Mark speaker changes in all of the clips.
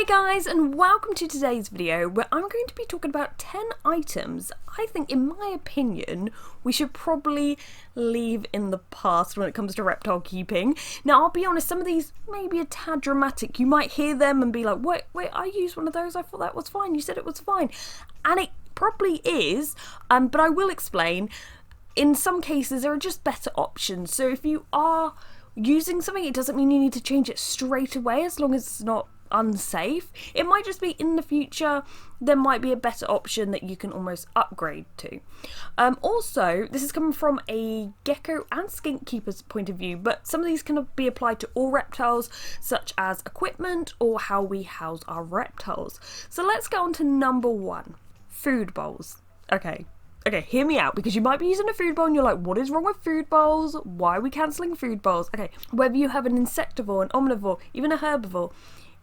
Speaker 1: Guys, and welcome to today's video where I'm going to be talking about 10 items I think, in my opinion, we should probably leave in the past when it comes to reptile keeping. Now, I'll be honest, some of these may be a tad dramatic. You might hear them and be like, wait, I used one of those, I thought that was fine, you said it was fine. And it probably is, but I will explain. In some cases, there are just better options. So if you are using something, it doesn't mean you need to change it straight away as long as it's not unsafe. It might just be in the future there might be a better option that you can almost upgrade to. Also, this is coming from a gecko and skink keeper's point of view, but some of these can be applied to all reptiles, such as equipment or how we house our reptiles. So let's go on to number 1, food bowls. Okay, hear me out, because you might be using a food bowl and you're like, what is wrong with food bowls? Why are we cancelling food bowls? Okay, whether you have an insectivore, an omnivore, even a herbivore,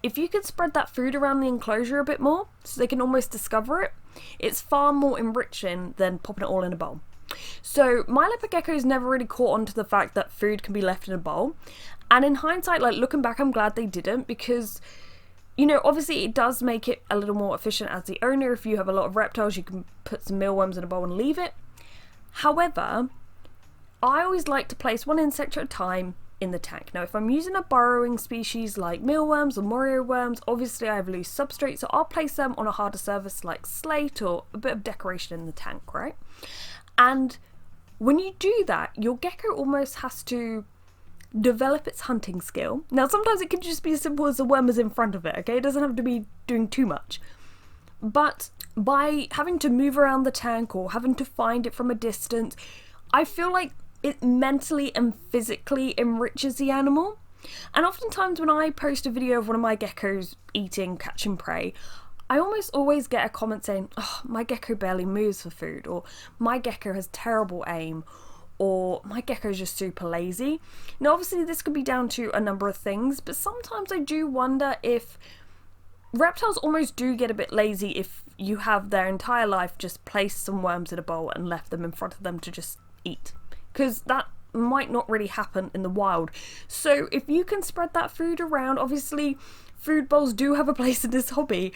Speaker 1: if you can spread that food around the enclosure a bit more so they can almost discover it, it's far more enriching than popping it all in a bowl. So my leopard geckos never really caught on to the fact that food can be left in a bowl, and in hindsight, like looking back, I'm glad they didn't, because you know, obviously it does make it a little more efficient as the owner. If you have a lot of reptiles, you can put some mealworms in a bowl and leave it. However, I always like to place one insect at a time in the tank. Now, if I'm using a burrowing species like mealworms or morio worms, obviously I have loose substrate, so I'll place them on a harder surface like slate or a bit of decoration in the tank, right? And when you do that, your gecko almost has to develop its hunting skill. Now, sometimes it can just be as simple as the worm is in front of it, okay? It doesn't have to be doing too much. But by having to move around the tank or having to find it from a distance, I feel like it mentally and physically enriches the animal. And oftentimes when I post a video of one of my geckos eating, catching prey, I almost always get a comment saying, oh, my gecko barely moves for food, or my gecko has terrible aim, or my gecko is just super lazy. Now, obviously this could be down to a number of things, but sometimes I do wonder if reptiles almost do get a bit lazy if you have their entire life just placed some worms in a bowl and left them in front of them to just eat, because that might not really happen in the wild. So if you can spread that food around, obviously food bowls do have a place in this hobby,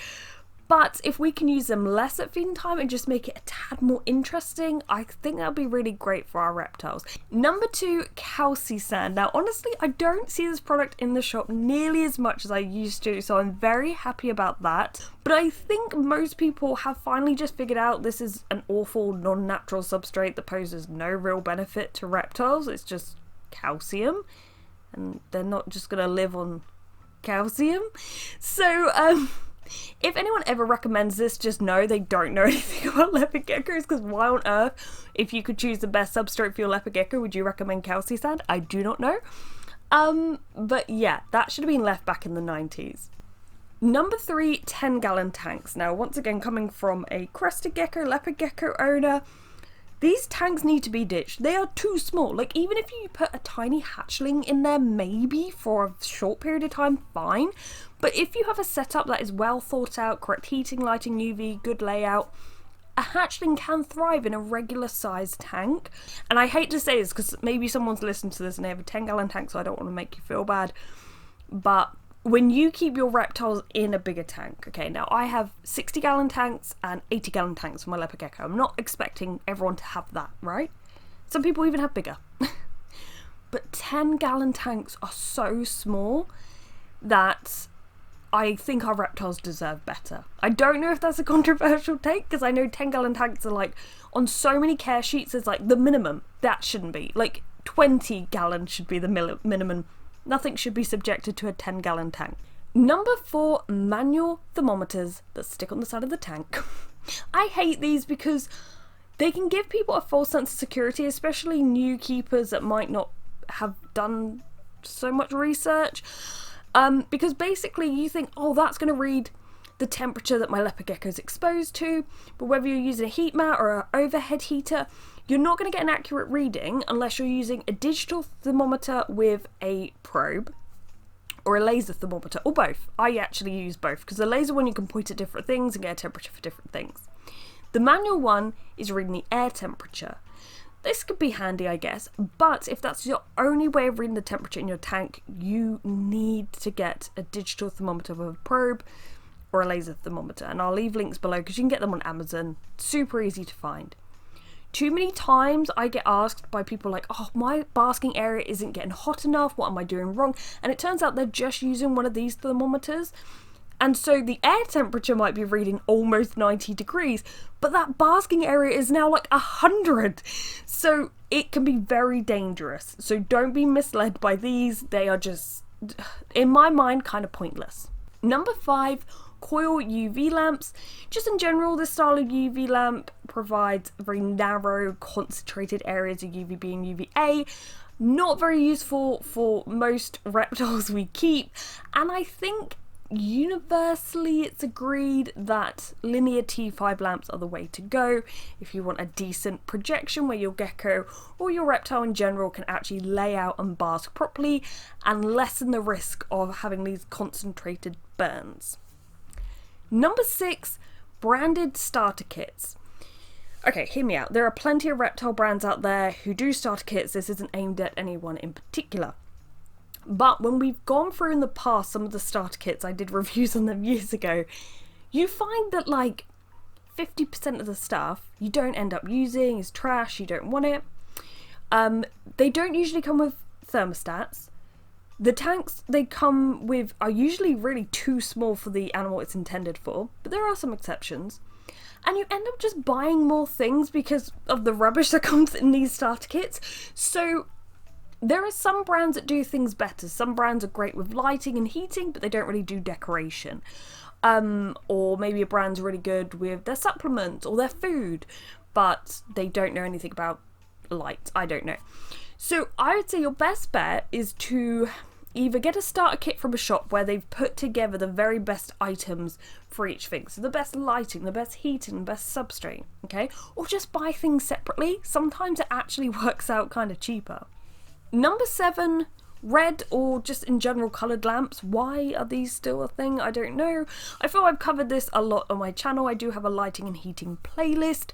Speaker 1: but if we can use them less at feeding time and just make it a tad more interesting, I think that would be really great for our reptiles. Number 2, calci sand. Now, honestly, I don't see this product in the shop nearly as much as I used to, so I'm very happy about that. But I think most people have finally just figured out this is an awful non-natural substrate that poses no real benefit to reptiles. It's just calcium, and they're not just going to live on calcium. So, if anyone ever recommends this, just know they don't know anything about leopard geckos, because why on earth, if you could choose the best substrate for your leopard gecko, would you recommend calci sand? I do not know. But yeah, that should have been left back in the 90s. Number 3, 10-gallon tanks. Now, once again, coming from a crested gecko, leopard gecko owner, these tanks need to be ditched. They are too small. Like, even if you put a tiny hatchling in there, maybe for a short period of time, fine. But if you have a setup that is well thought out, correct heating, lighting, UV, good layout, a hatchling can thrive in a regular sized tank. And I hate to say this because maybe someone's listened to this and they have a 10-gallon tank, so I don't want to make you feel bad. But when you keep your reptiles in a bigger tank, okay, now I have 60-gallon tanks and 80-gallon tanks for my leopard gecko. I'm not expecting everyone to have that, right? Some people even have bigger. But 10-gallon tanks are so small that I think our reptiles deserve better. I don't know if that's a controversial take, because I know 10-gallon tanks are like, on so many care sheets, it's like the minimum. That shouldn't be. Like 20 gallons should be the minimum. Nothing should be subjected to a 10-gallon tank. Number 4, manual thermometers that stick on the side of the tank. I hate these because they can give people a false sense of security, especially new keepers that might not have done so much research. Because basically you think, oh, that's going to read the temperature that my leopard gecko is exposed to, but whether you're using a heat mat or an overhead heater, you're not going to get an accurate reading unless you're using a digital thermometer with a probe, or a laser thermometer, or both. I actually use both, because the laser one you can point at different things and get a temperature for different things. The manual one is reading the air temperature. This could be handy, I guess, but if that's your only way of reading the temperature in your tank, you need to get a digital thermometer with a probe. or a laser thermometer, and I'll leave links below because you can get them on Amazon, super easy to find. Too many times I get asked by people like, oh, my basking area isn't getting hot enough, what am I doing wrong? And it turns out they're just using one of these thermometers. And so the air temperature might be reading almost 90 degrees, but that basking area is now like 100. So it can be very dangerous. So don't be misled by these. They are just, in my mind, kind of pointless. Number 5, coil UV lamps. Just in general, this style of UV lamp provides very narrow, concentrated areas of UVB and UVA. Not very useful for most reptiles we keep, and I think universally it's agreed that linear T5 lamps are the way to go if you want a decent projection where your gecko or your reptile in general can actually lay out and bask properly and lessen the risk of having these concentrated burns. Number 6, branded starter kits. Okay, hear me out. There are plenty of reptile brands out there who do starter kits. This isn't aimed at anyone in particular. But when we've gone through in the past some of the starter kits, I did reviews on them years ago, you find that like 50% of the stuff you don't end up using is trash, you don't want it. They don't usually come with thermostats. The tanks they come with are usually really too small for the animal it's intended for, but there are some exceptions. And you end up just buying more things because of the rubbish that comes in these starter kits. So there are some brands that do things better. Some brands are great with lighting and heating, but they don't really do decoration. Or maybe a brand's really good with their supplements or their food, but they don't know anything about light. I don't know. So I would say your best bet is to either get a starter kit from a shop where they've put together the very best items for each thing. So the best lighting, the best heating, the best substrate, okay? Or just buy things separately. Sometimes it actually works out kind of cheaper. Number 7, red or just in general coloured lamps. Why are these still a thing? I don't know. I feel I've covered this a lot on my channel. I do have a lighting and heating playlist.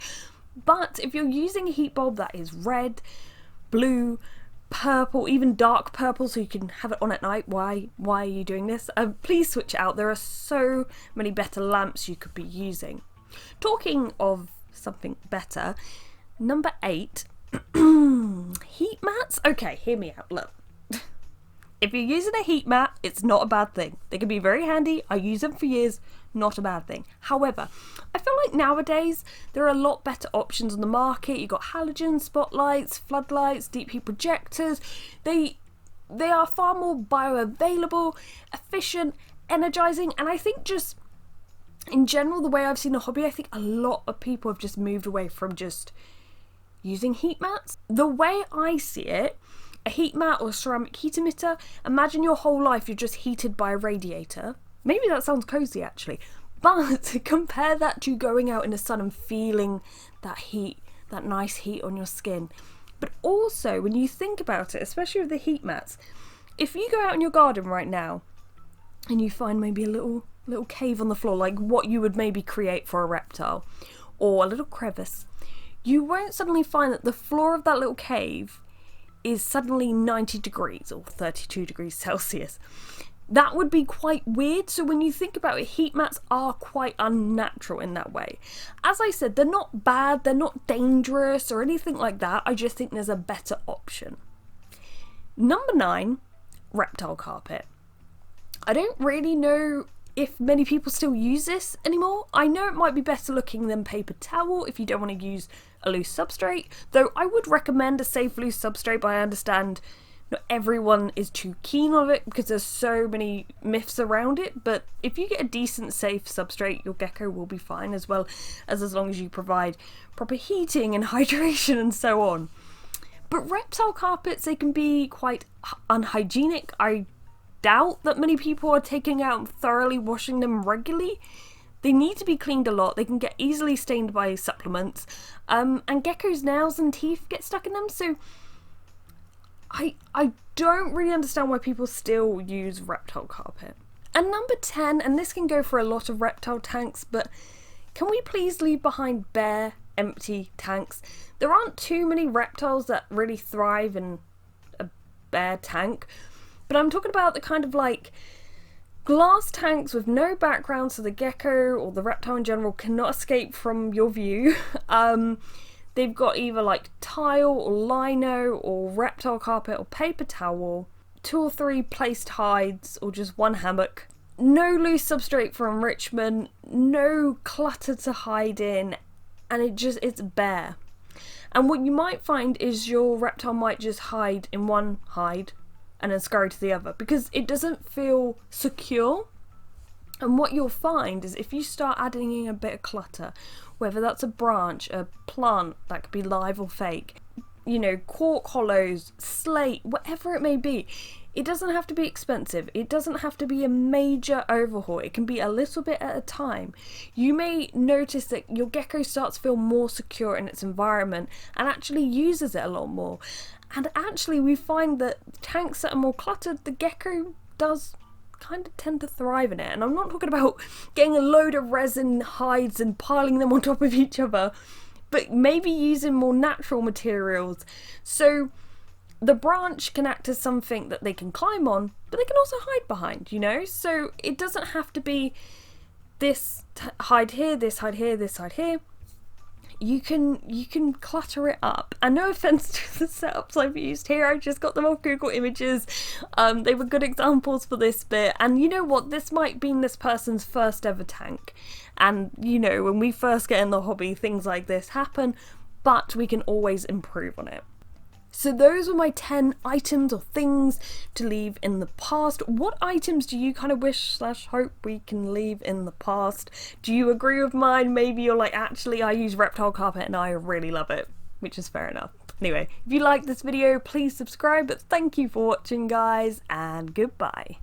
Speaker 1: But if you're using a heat bulb that is red, blue, purple, even dark purple, so you can have it on at night, why are you doing this? Please switch it out. There are so many better lamps you could be using. Talking of something better, number 8, heat mats. Okay, hear me out. Look, if you're using a heat mat, it's not a bad thing. They can be very handy. I use them for years. Not a bad thing. However, I feel like nowadays there are a lot better options on the market. You've got halogen spotlights, floodlights, deep heat projectors. They are far more bioavailable, efficient, energizing, and I think just in general, the way I've seen the hobby, I think a lot of people have just moved away from just using heat mats. The way I see it, a heat mat or a ceramic heat emitter, imagine your whole life you're just heated by a radiator. Maybe that sounds cozy actually, but compare that to going out in the sun and feeling that heat, that nice heat on your skin. But also, when you think about it, especially with the heat mats, if you go out in your garden right now and you find maybe a little cave on the floor, like what you would maybe create for a reptile, or a little crevice, you won't suddenly find that the floor of that little cave is suddenly 90 degrees or 32 degrees Celsius. That would be quite weird. So when you think about it, heat mats are quite unnatural in that way. As I said, they're not bad, they're not dangerous or anything like that. I just think there's a better option. Number 9, reptile carpet. I don't really know if many people still use this anymore. I know it might be better looking than paper towel if you don't want to use a loose substrate, though I would recommend a safe loose substrate, but I understand not everyone is too keen on it because there's so many myths around it. But if you get a decent safe substrate, your gecko will be fine, as well as long as you provide proper heating and hydration and so on. But reptile carpets, they can be quite unhygienic. I doubt that many people are taking out and thoroughly washing them regularly. They need to be cleaned a lot. They can get easily stained by supplements, and geckos' nails and teeth get stuck in them. So I don't really understand why people still use reptile carpet. And number 10, and this can go for a lot of reptile tanks, but can we please leave behind bare, empty tanks? There aren't too many reptiles that really thrive in a bare tank, but I'm talking about the kind of like Glass tanks with no background, so the gecko or the reptile in general cannot escape from your view. They've got either like tile or lino or reptile carpet or paper towel, 2 or 3 placed hides or just 1 hammock. No loose substrate for enrichment, no clutter to hide in, and it's bare. And what you might find is your reptile might just hide in one hide and then scurry to the other because it doesn't feel secure. And what you'll find is if you start adding in a bit of clutter, whether that's a branch, a plant that could be live or fake, you know, cork hollows, slate, whatever it may be, it doesn't have to be expensive. It doesn't have to be a major overhaul. It can be a little bit at a time. You may notice that your gecko starts to feel more secure in its environment and actually uses it a lot more. And actually we find that tanks that are more cluttered, the gecko does kind of tend to thrive in it. And I'm not talking about getting a load of resin hides and piling them on top of each other, but maybe using more natural materials. So the branch can act as something that they can climb on, but they can also hide behind, you know? So it doesn't have to be this hide here, this hide here, this hide here. You can clutter it up. And no offense to the setups I've used here, I just got them off Google Images. They were good examples for this bit. And you know what? This might be this person's first ever tank. And you know, when we first get in the hobby, things like this happen, but we can always improve on it. So those were my 10 items or things to leave in the past. What items do you kind of wish / hope we can leave in the past? Do you agree with mine? Maybe you're like, actually I use reptile carpet and I really love it, which is fair enough. Anyway, if you liked this video, please subscribe, but thank you for watching guys, and goodbye.